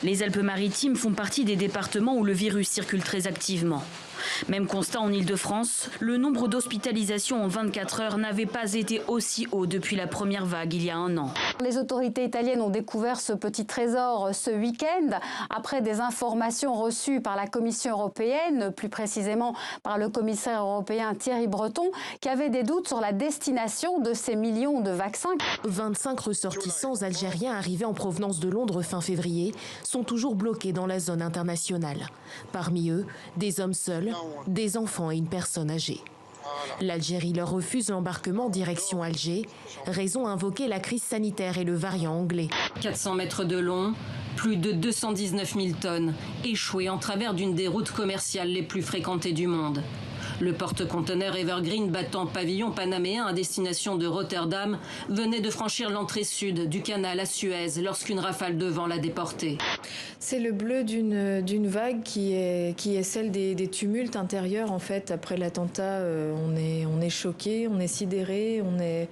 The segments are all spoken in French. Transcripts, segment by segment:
Les Alpes-Maritimes font partie des départements où le virus circule très activement. Même constat en Île-de-France, le nombre d'hospitalisations en 24 heures n'avait pas été aussi haut depuis la première vague il y a un an. Les autorités italiennes ont découvert ce petit trésor ce week-end après des informations reçues par la Commission européenne, plus précisément par le commissaire européen Thierry Breton, qui avait des doutes sur la destination de ces millions de vaccins. 25 ressortissants algériens arrivés en provenance de Londres fin février sont toujours bloqués dans la zone internationale. Parmi eux, des hommes seuls, des enfants et une personne âgée. L'Algérie leur refuse l'embarquement direction Alger, raison invoquée la crise sanitaire et le variant anglais. 400 mètres de long, plus de 219 000 tonnes, échouées en travers d'une des routes commerciales les plus fréquentées du monde. Le porte-conteneur Evergreen battant pavillon panaméen à destination de Rotterdam venait de franchir l'entrée sud du canal à Suez lorsqu'une rafale de vent l'a déporté. C'est le bleu d'une vague qui est celle des tumultes intérieurs en fait. Après l'attentat, on est choqué, on est sidéré, on est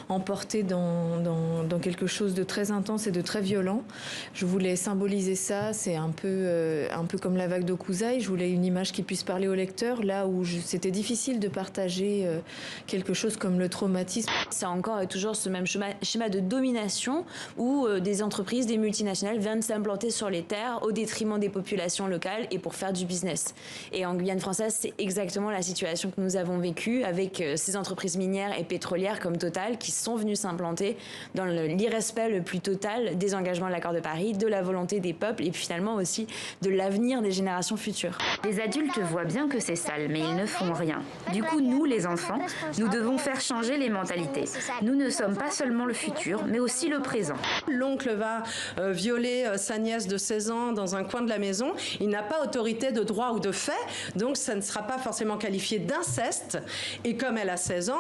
emporté dans quelque chose de très intense et de très violent. Je voulais symboliser ça, c'est un peu comme la vague d'Okusai. Je voulais une image qui puisse parler au lecteur, là où c'était difficile de partager quelque chose comme le traumatisme. C'est encore et toujours ce même schéma de domination où des entreprises, des multinationales viennent s'implanter sur les terres au détriment des populations locales et pour faire du business. Et en Guyane française, c'est exactement la situation que nous avons vécue avec ces entreprises minières et pétrolières comme Total qui sont venues s'implanter dans l'irrespect le plus total des engagements de l'accord de Paris, de la volonté des peuples et puis finalement aussi de l'avenir des générations futures. Les adultes voient bien que c'est sale, mais ils ne font rien. Du coup, nous, les enfants, nous devons faire changer les mentalités. Nous ne sommes pas seulement le futur, mais aussi le présent. L'oncle va violer sa nièce de 16 ans dans un coin de la maison. Il n'a pas autorité de droit ou de fait, donc ça ne sera pas forcément qualifié d'inceste. Et comme elle a 16 ans,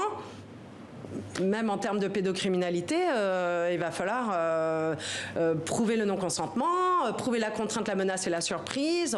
même en termes de pédocriminalité, il va falloir prouver le non-consentement, prouver la contrainte, la menace et la surprise.